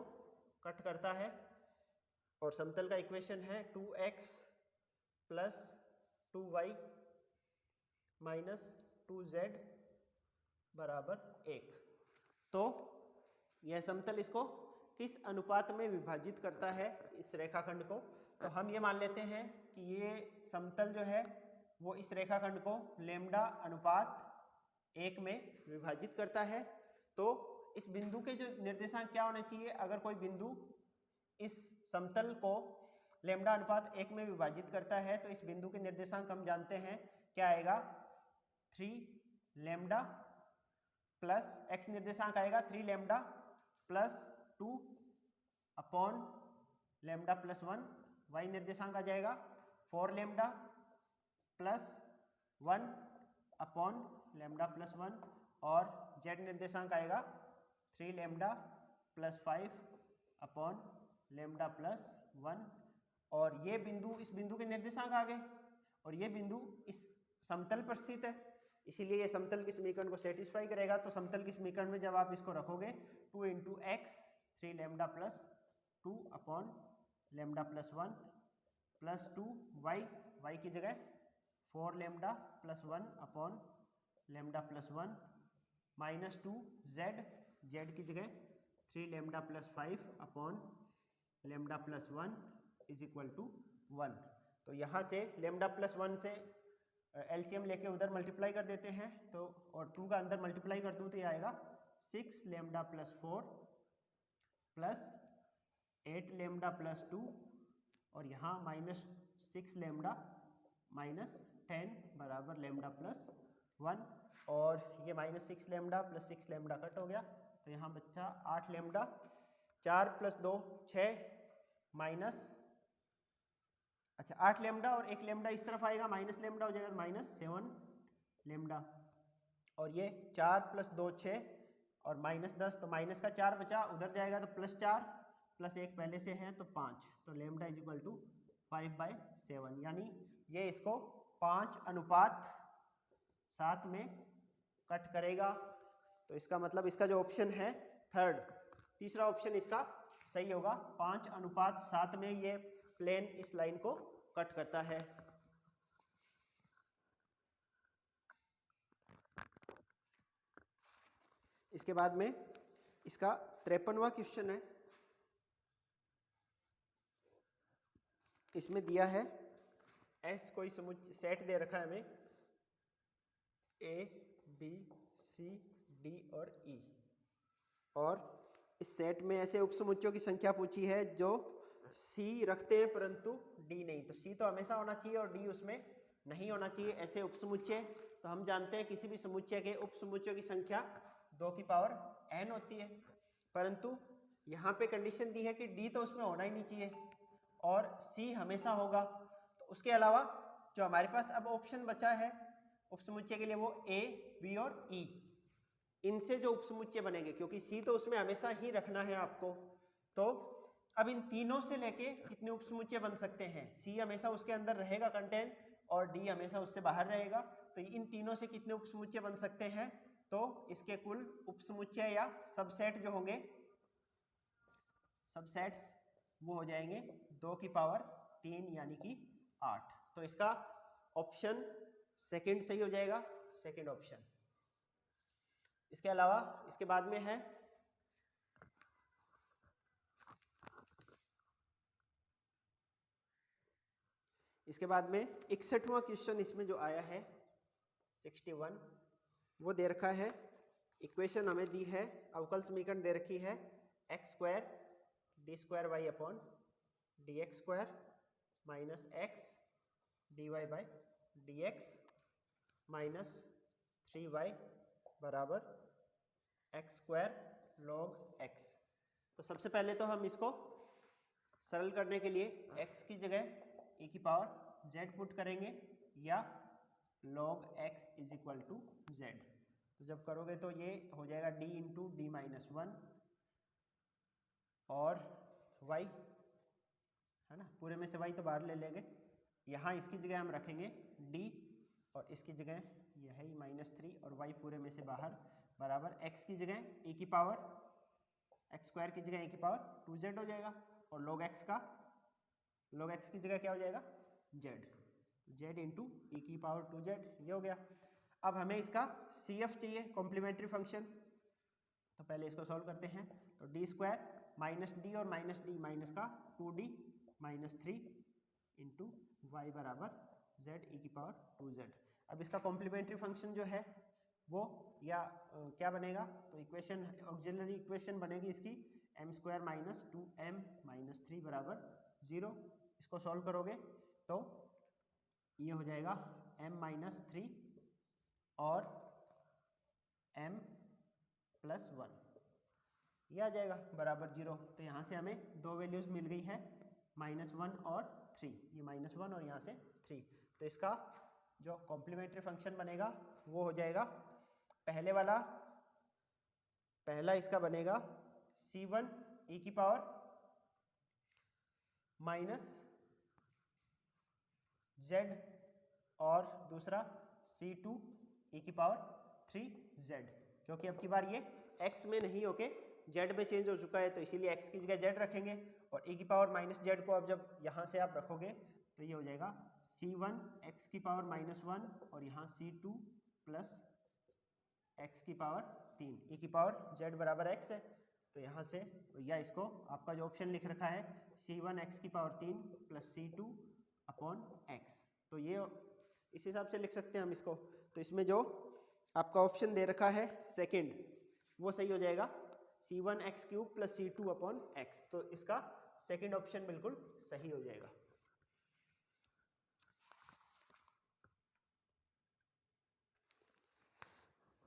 कट करता है, और समतल का इक्वेशन है 2x plus 2y minus 2z बराबर 1। तो यह समतल इसको किस अनुपात में विभाजित करता है इस रेखाखंड को, तो हम ये मान लेते हैं कि ये समतल जो है वो इस रेखाखंड को लैम्डा अनुपात 1 में विभाजित करता है। तो इस बिंदु के जो निर्देशांक क्या होने चाहिए, अगर कोई बिंदु इस समतल को लैम्डा अनुपात 1 में विभाजित करता है तो इस बिंदु के निर्देशांक हम जानते हैं क्या आएगा, 3 लैम्डा प्लस x निर्देशांक आएगा 3 lambda plus 2 upon lambda plus 1, y निर्देशांक आ जाएगा 4 lambda plus 1 upon lambda plus 1, और z निर्देशांक आएगा 3 lambda plus 5 upon lambda plus 1, और ये बिंदु इस बिंदु के निर्देशांक आ गए, और ये बिंदु इस समतल पर स्थित है, इसीलिए ये समतल की समीकरण को सेटिस्फाई करेगा। तो समतल की समीकरण में जब आप इसको रखोगे 2 into x 3 lambda plus 2 upon lambda plus 1 plus 2 y की जगह 4 lambda plus 1 upon lambda plus 1 minus 2 z की जगह 3 lambda plus 5 upon lambda plus 1 is equal to 1। तो यहाँ से लैम्डा प्लस 1 से एलसीएम लेके उधर मल्टीप्लाई कर देते हैं, तो और 2 का अंदर मल्टीप्लाई कर दूँ तो ये आएगा 6 lambda plus 4 plus 8 lambda plus 2, और यहाँ माइनस 6 लैम्डा माइनस 10 बराबर लैम्डा प्लस 1, और ये minus 6 lambda plus 6 lambda cut हो गया, तो यहाँ बच्चा 8 लैम्डा, 4 प्लस 2 6 माइनस, अच्छा 8 लैम्डा और 1 लैम्डा इस तरफ आएगा, माइनस लैम्डा हो जाएगा माइनस 7 लैम्डा, और ये 4 प्लस 2 6 और माइनस 10, तो माइनस का 4 बचा, उधर जाएगा तो प्लस 4 प्लस 1 पहले से है तो 5, तो लैम्डा इज इक्वल टू 5/7, यानी ये इसको 5:7 में कट करेगा। तो इसका मतलब इसका जो ऑप्शन है थर्ड, तीसरा ऑप्शन इसका सही होगा, 5:7 में ये प्लेन इस लाइन को कट करता है। इसके बाद में इसका 53वां क्वेश्चन है, इसमें दिया है एस कोई समुच्चय सेट दे रखा है हमें ए बी सी डी और ई, और इस सेट में ऐसे उपसमुच्चयों की संख्या पूछी है जो सी रखते हैं परंतु डी नहीं, तो सी तो हमेशा होना चाहिए और डी उसमें नहीं होना चाहिए ऐसे उपसमुच्चय। तो हम जानते हैं किसी भी समुच्चय के उपसमुच्चयों की संख्या 2 की पावर n होती है, परंतु यहाँ पे कंडीशन दी है कि डी तो उसमें होना ही नहीं चाहिए और सी हमेशा होगा। तो उसके अलावा जो हमारे पास अब ऑप्शन बचा है उपसमुच्चय के लिए वो ए बी और ई, इनसे जो उपसमुच्चय बनेंगे, क्योंकि सी तो उसमें हमेशा ही रखना है आपको, तो अब इन तीनों से लेके कितने उपसमुच्चय बन सकते हैं, सी हमेशा उसके अंदर रहेगा कंटेंट और डी हमेशा उससे बाहर रहेगा, तो इन तीनों से कितने उपसमुच्चय बन सकते हैं, तो इसके कुल उपसमुच्चय या सबसेट जो होंगे, सबसेट्स वो हो जाएंगे 2 की पावर 3 यानी कि 8। तो इसका ऑप्शन सेकंड सही हो जाएगा, सेकंड ऑप्शन। इसके अलावा इसके बाद में है इसके बाद में 61वां क्वेश्चन इसमें जो आया है 61, वो दे रखा है, इक्वेशन हमें दी है, अवकल समीकरण दे रखी है x² d² y upon dx² minus x dy/dx minus 3y बराबर x² log x। तो सबसे पहले तो हम इसको सरल करने के लिए x की जगह e की पावर z पुट करेंगे या log x is equal to z। तो जब करोगे तो ये हो जाएगा d इंटू डी माइनस 1 और y है ना, पूरे में से y तो बाहर ले लेंगे, यहाँ इसकी जगह हम रखेंगे d और इसकी जगह यह है -3 और y पूरे में से बाहर बराबर x की जगह e की पावर एक्स स्क्वायर की जगह ए की पावर 2z हो जाएगा, और log x की जगह क्या हो जाएगा z, तो z इंटू ई की पावर 2z, ये हो गया। अब हमें इसका CF चाहिए, कॉम्प्लीमेंट्री फंक्शन, तो पहले इसको सॉल्व करते हैं। तो डी स्क्वायर माइनस डी और माइनस डी माइनस का 2d माइनस 3 इंटू वाई बराबर z ई की पावर 2z। अब इसका कॉम्प्लीमेंट्री फंक्शन जो है वो या क्या बनेगा, तो इक्वेशन ऑक्सिलरी इक्वेशन बनेगी इसकी m square minus 2m minus 3 बराबर 0। इसको सॉल्व करोगे तो ये हो जाएगा m माइनस 3 और m प्लस 1, ये आ जाएगा बराबर 0। तो यहाँ से हमें दो वैल्यूज मिल गई है, -1 और 3, ये -1 और यहाँ से 3। तो इसका जो कॉम्प्लीमेंट्री फंक्शन बनेगा वो हो जाएगा, पहला इसका बनेगा c1 e की पावर माइनस z और दूसरा c2 e की पावर 3z, क्योंकि अब की बार ये x में नहीं होके z में चेंज हो चुका है, तो इसीलिए x की जगह z रखेंगे, और e की पावर माइनस z को अब जब यहाँ से आप रखोगे तो ये हो जाएगा c1 x की पावर -1 और यहाँ c2 प्लस x की पावर 3, e की पावर z बराबर x है, तो यहाँ से या इसको आपका जो ऑप्शन लिख रखा है c1 x की power 3 plus c2 upon x, तो ये इस हिसाब से लिख सकते हैं हम इसको। तो इसमें जो आपका ऑप्शन दे रखा है सेकंड वो सही हो जाएगा, c1 x cube plus c2 upon x, तो इसका सेकंड ऑप्शन बिल्कुल सही हो जाएगा।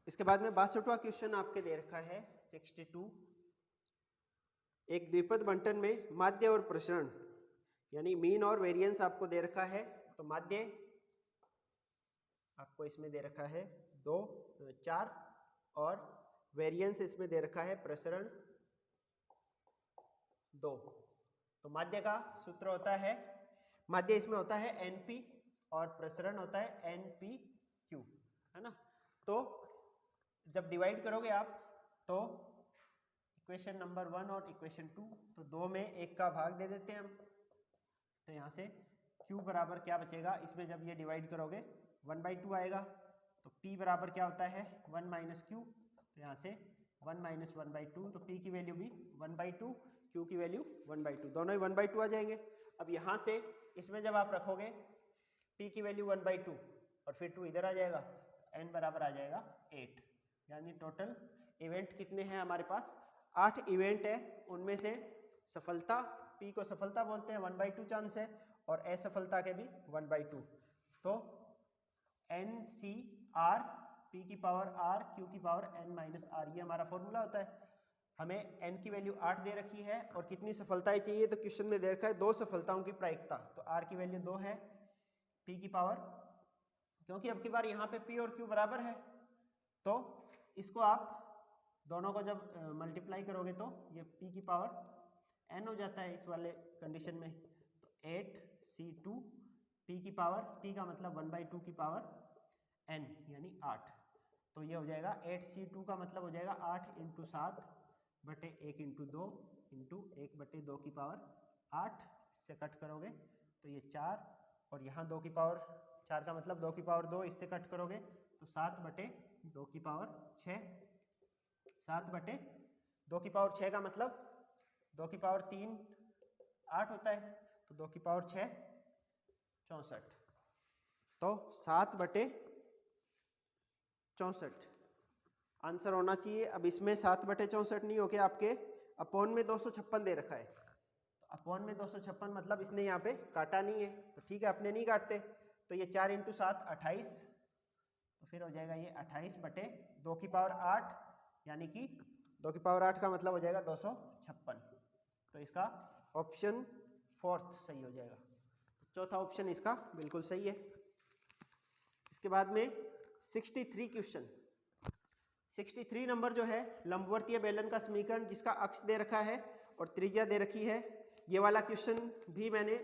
इसके बाद में 62वां क्वेश्चन आपके दे रखा है 62। एक द्विपद बंटन में माध्य और प्रसरण यानी मीन और वेरिएंस आपको दे रखा है। तो माध्य आपको इसमें दे रखा है 4 और वेरिएंस इसमें दे रखा है प्रसरण 2। तो माध्य का सूत्र होता है, माध्य इसमें होता है NP और प्रसरण होता है NPQ, है ना। तो जब डिवाइड करोगे आप तो इक्वेशन नंबर 1 और इक्वेशन 2, तो 2 में 1 का भाग दे देते हैं हम, तो यहाँ से Q बराबर क्या बचेगा, इसमें जब ये डिवाइड करोगे 1/2 आएगा, तो P बराबर क्या होता है 1 माइनस Q, तो यहाँ से 1 माइनस 1/2, तो P की वैल्यू भी 1/2, Q की वैल्यू 1/2, दोनों ही 1/2 आ जाएंगे। अब यहाँ से इसमें जब आप रखोगे P की वैल्यू 1/2 और फिर 2 इधर आ जाएगा, तो N बराबर आ जाएगा 8, यानी टोटल इवेंट कितने हैं हमारे पास 8 इवेंट है। उनमें से सफलता, P को सफलता बोलते हैं 1/2 चांस है, और असफलता के भी 1/2। तो NCR P की पावर R Q की पावर N माइनस R, ये हमारा फॉर्मूला होता है। हमें N की वैल्यू 8 दे रखी है और कितनी सफलताएं चाहिए, तो क्वेश्चन में दे रखा है 2 सफलताओं की प्रायिकता, तो R की वैल्यू 2 है, P की पावर, क्योंकि अब की बार यहाँ पे P और Q बराबर है, तो इसको आप दोनों को जब मल्टीप्लाई करोगे तो ये P की पावर N हो जाता है इस वाले कंडीशन में। तो 8C2 P की पावर, P का मतलब 1/2 की पावर N यानी 8, तो ये हो जाएगा 8C2 का मतलब हो जाएगा 8 × 7 बटे 1 × 2 इंटू 1/2 की पावर 8, इससे कट करोगे तो ये 4, और यहाँ 2 की पावर 4 का मतलब 2 की पावर 2, इससे कट करोगे तो 7/2 की पावर 6, 7/2 की पावर 6 का मतलब 2 की पावर 3 8 होता है, तो 2 की पावर 6 64, तो 7/64 आंसर होना चाहिए। अब इसमें 7/64 नहीं होके आपके अपॉन में 256 दे रखा है, तो अपॉन में 256 मतलब इसने यहाँ पे काटा नहीं है, तो ठीक है अपने नहीं काटते, तो ये 4 × 7 28, तो फिर हो जाएगा ये 28/2 की पावर 8, यानी कि 2 की पावर 8 का मतलब हो जाएगा 256, तो इसका ऑप्शन 4 सही हो जाएगा। तो चौथा ऑप्शन इसका बिल्कुल सही है। इसके बाद में 63 क्वेश्चन, 63 नंबर जो है लंबवर्तीय बेलन का समीकरण जिसका अक्ष दे रखा है और त्रिज्या दे रखी है। ये वाला क्वेश्चन भी मैंने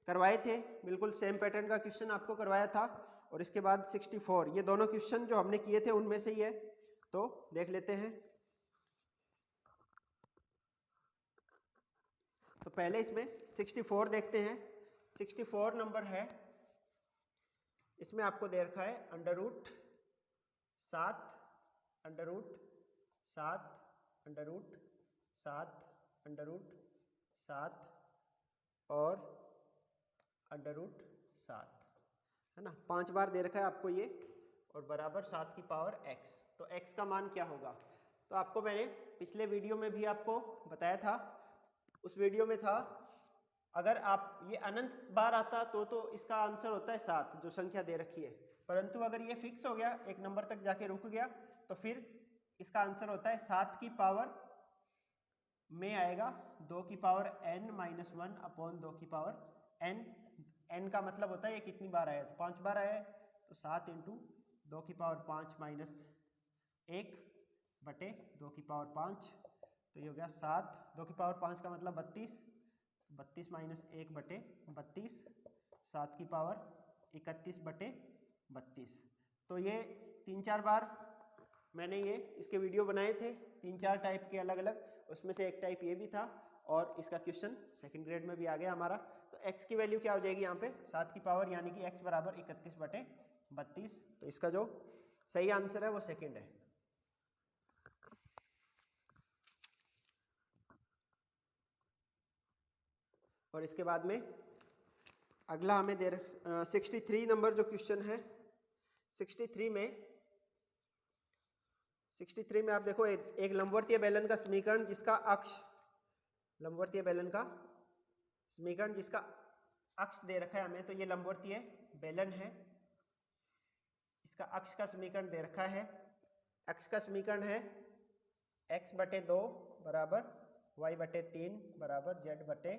करवाए थे, बिल्कुल सेम पैटर्न का क्वेश्चन आपको करवाया था। और इसके बाद 64, ये दोनों क्वेश्चन जो हमने किए थे उनमें से ही है, तो देख लेते हैं। तो पहले इसमें 64 देखते हैं। 64 नंबर है, इसमें आपको दे रखा है under root 7 under root 7 under root 7 under root 7 और अंडर रूट 7, है ना। 5 बार दे रखा है आपको ये, और बराबर 7 की पावर x। तो x का मान क्या होगा? तो आपको मैंने पिछले वीडियो में भी आपको बताया था। उस वीडियो में था, अगर आप ये अनंत बार आता तो इसका आंसर होता है 7, जो संख्या दे रखी है। परंतु अगर ये फिक्स हो गया, एक नंबर तक जाके रुक गया, तो फिर इसका आंसर होता है 7 की पावर में आएगा 2 की पावर n माइनस 1 अपॉन 2 की पावर n। n का मतलब होता है ये कितनी बार आया, तो 5 बार आया है, तो 7 इंटू 2 की पावर 5 माइनस 1 बटे 2 की पावर 5, तो ये हो गया 7। 2 की पावर 5 का मतलब 32, 32 माइनस 1 बटे 32, 7 की पावर 31 बटे 32। तो ये 3-4 बार मैंने ये इसके वीडियो बनाए थे, 3-4 टाइप के अलग अलग, उसमें से एक टाइप ये भी था, और इसका क्वेश्चन सेकंड ग्रेड में भी आ गया हमारा। तो x की वैल्यू क्या हो जाएगी यहाँ पे, 7 की पावर, यानी कि x बराबर 31 बटे 32। तो इसका जो सही आंसर है वो सेकंड है। और इसके बाद में अगला हमें 63 नंबर जो क्वेश्चन है, 63 में आप देखो, एक लंबवर्तीय बेलन का समीकरण जिसका अक्ष, लंबवर्तीय बेलन का समीकरण जिसका अक्ष दे रखा है हमें, तो ये लंबवर्तीय बेलन है, इसका अक्ष का समीकरण दे रखा है। अक्ष का समीकरण है x बटे 2 बराबर y बटे 3 बराबर z बटे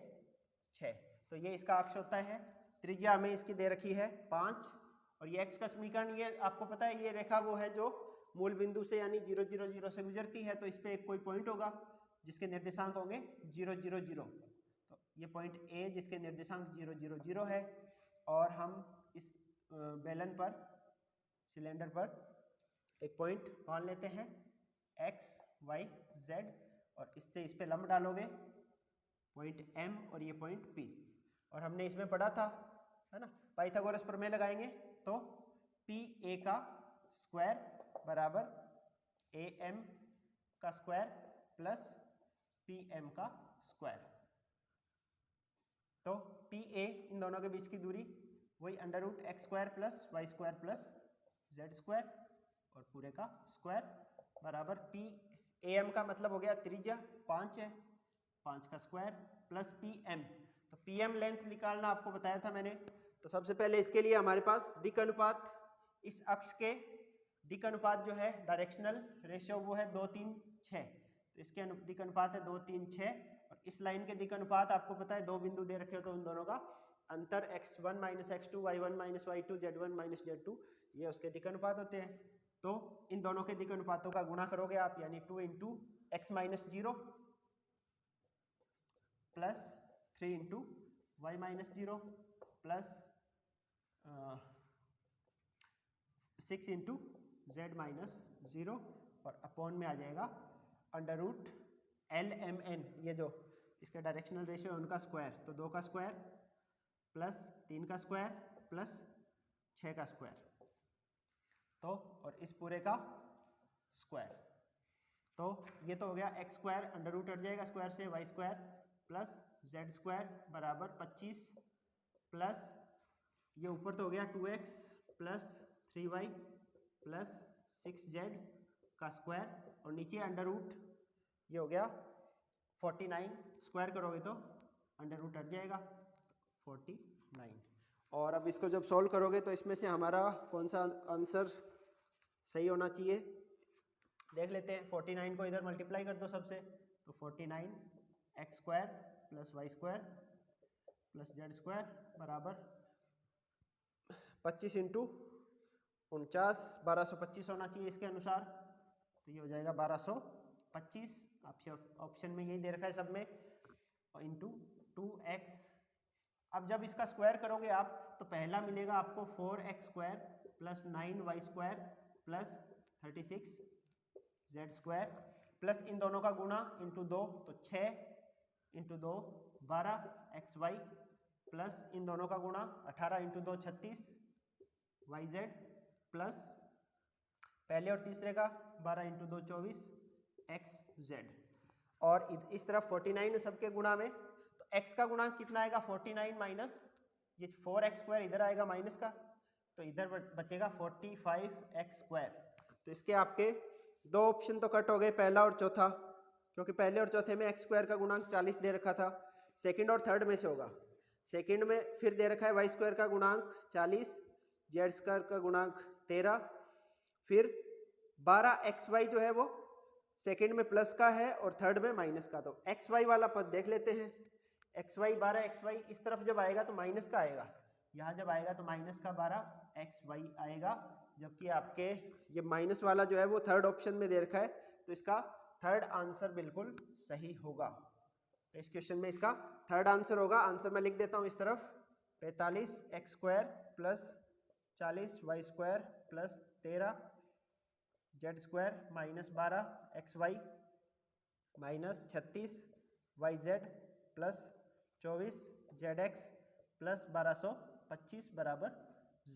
6। तो ये इसका अक्ष होता है। त्रिज्या हमें इसकी दे रखी है 5, और ये x का समीकरण, ये आपको पता है ये रेखा वो है जो मूल बिंदु से यानी 0 0 0 से गुजरती है। तो इस पे एक कोई पॉइंट होगा जिसके निर्देशांक होंगे 0 0 0। तो ये पॉइंट A जिसके निर्देशांक 0 0 0 है, और हम इस बेलन पर, सिलेंडर पर एक पॉइंट मान लेते हैं x y z, और इससे इस पे लंब डालोगे पॉइंट M और ये पॉइंट P। और हमने इसमें पढ़ा था, है ना, पाइथागोरस प्रमेय लगाएंगे तो PA का स्क्वायर बराबर AM का स्क्वायर प्लस PM का स्क्वायर। तो PA इन दोनों के बीच की दूरी वही under root x square plus Y square plus Z square और पूरे का स्क्वायर बराबर PM का मतलब हो गया त्रिज्या 5 है, 5 का स्क्वायर प्लस PM। तो PM लेंथ निकालना आपको बताया था मैंने। तो सबसे पहले इसके लिए हमारे पास दिक् अनुपात, इस अक्ष के दिक् अनुपात जो है डायरेक्शनल रेशियो वो है 2 3 6। तो इसके दिक् अनुपात है 2 3 6, और इस लाइन के दिक् अनुपात आपको पता है, दो बिंदु दे रखे हो तो उन दोनों का अंतर x1 minus x2 y1 minus y2 z1 minus z2, ये उसके दिक् अनुपात होते हैं। तो इन दोनों के दिक् अनुपातों का गुणा करोगे आप, यानी 2 इंटू x माइनस 0 प्लस 3 इंटू वाई माइनस 0 प्लस 6 इंटू जेड माइनस 0, और अपॉन में आ जाएगा अंडर रूट LMN, ये जो इसका डायरेक्शनल रेशियो है उनका स्क्वायर। तो 2 का स्क्वायर प्लस 3 का स्क्वायर प्लस 6 का स्क्वायर, तो और इस पूरे का स्क्वायर। तो ये तो हो गया x स्क्वायर, अंडर रूट हट जाएगा स्क्वायर से, y square plus Z square बराबर 25 प्लस ये ऊपर तो हो गया 2x plus 3y plus 6z का स्क्वायर, और नीचे अंडर रूट ये हो गया 49, स्क्वायर करोगे तो अंडर रूट हट जाएगा 49। और अब इसको जब सॉल्व करोगे तो इसमें से हमारा कौन सा आंसर सही होना चाहिए देख लेते हैं। 49 को इधर मल्टीप्लाई कर दो सबसे, तो 49 x square plus Y square plus Z square बराबर 25 इंटू 49, 1225 होना चाहिए इसके अनुसार। तो ये हो जाएगा 1225, आपसे ऑप्शन में यही दे रखा है सब में, और इंटू 2x। अब जब इसका स्क्वायर करोगे आप तो पहला मिलेगा आपको 4x square plus 9y square plus 36 z square, plus इन दोनों का गुणा इंटू 2, तो 6 इंटू 2 12xy प्लस इन दोनों का गुणा 18 × 2 36 yz प्लस पहले और तीसरे का 12 × 2 24 xz। और इस तरफ 49 है सबके गुणा में, तो x का गुणा कितना आएगा 49 माइनस ये 4x² इधर आएगा माइनस का, तो इधर बचेगा 45x²। तो इसके आपके दो ऑप्शन तो कट हो गए, पहला और चौथा, क्योंकि पहले और चौथे में x² का गुणांक 40 दे रखा था। सेकंड और थर्ड में से होगा। सेकंड में फिर दे रखा है y² का गुणांक 40, z² का गुणांक 13, फिर 12xy जो है वो सेकंड में प्लस का है और थर्ड में माइनस का। तो xy वाला पद देख लेते हैं। xy 12xy इस तरफ जब आएगा तो माइनस का आएगा, यहाँ जब आएगा तो माइनस का 12xy आएगा, जबकि आपके ये माइनस वाला जो है वो थर्ड ऑप्शन में दे रखा है, तो इसका थर्ड आंसर बिल्कुल सही होगा। तो इस क्वेश्चन में इसका थर्ड आंसर होगा। आंसर मैं लिख देता हूँ इस तरफ, 45x² plus 40y² plus 13z² minus 12xy minus 36yz plus 24zx plus 1225 बराबर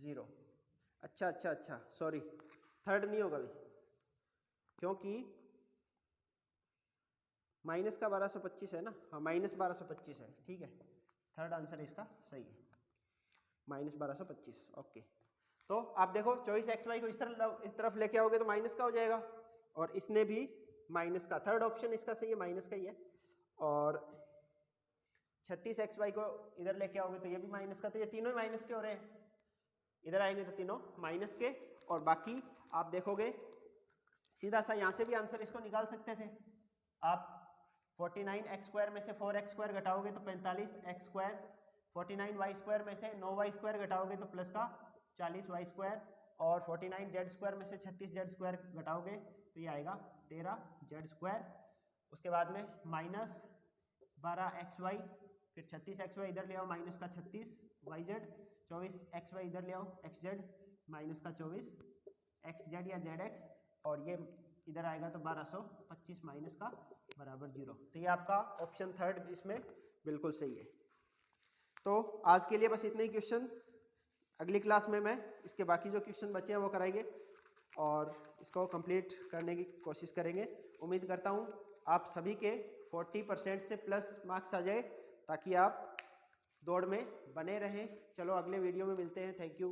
0। अच्छा सॉरी, थर्ड नहीं होगा अभी, क्योंकि माइनस का 1225 है ना, हाँ माइनस 1225 है, ठीक है, थर्ड आंसर इसका सही है, माइनस 1225। ओके, तो आप देखो 24xy को इस तरफ लेके आओगे तो माइनस का हो जाएगा, और इसने भी माइनस का, थर्ड ऑप्शन इसका सही है, माइनस का ही है। और 36xy को इधर लेके आओगे तो ये भी माइनस का, तो ये तीनों ही माइनस के हो रहे हैं, इधर आएंगे तो तीनों माइनस के। और बाकी आप देखोगे सीधा सा यहाँ से भी आंसर इसको निकाल सकते थे आप। 49x² में से 4x² घटाओगे तो 45x², 49y² में से 9y² घटाओगे तो प्लस का 40y², और 49z² में से 36z² घटाओगे तो ये आएगा 13z²। उसके बाद में माइनस 12xy, फिर 36xy इधर ले आओ माइनस का 36yz, 24xy इधर ले आओ xz माइनस का 24xz या zx, और ये इधर आएगा तो 1225 माइनस का बराबर 0। तो ये आपका ऑप्शन थर्ड इसमें बिल्कुल सही है। तो आज के लिए बस इतने ही क्वेश्चन, अगली क्लास में मैं इसके बाकी जो क्वेश्चन बचे हैं वो कराएंगे और इसको कंप्लीट करने की कोशिश करेंगे। उम्मीद करता हूँ आप सभी के 40% से प्लस मार्क्स आ जाए, ताकि आप दौड़ में बने रहें। चलो अगले वीडियो में मिलते हैं। Thank you.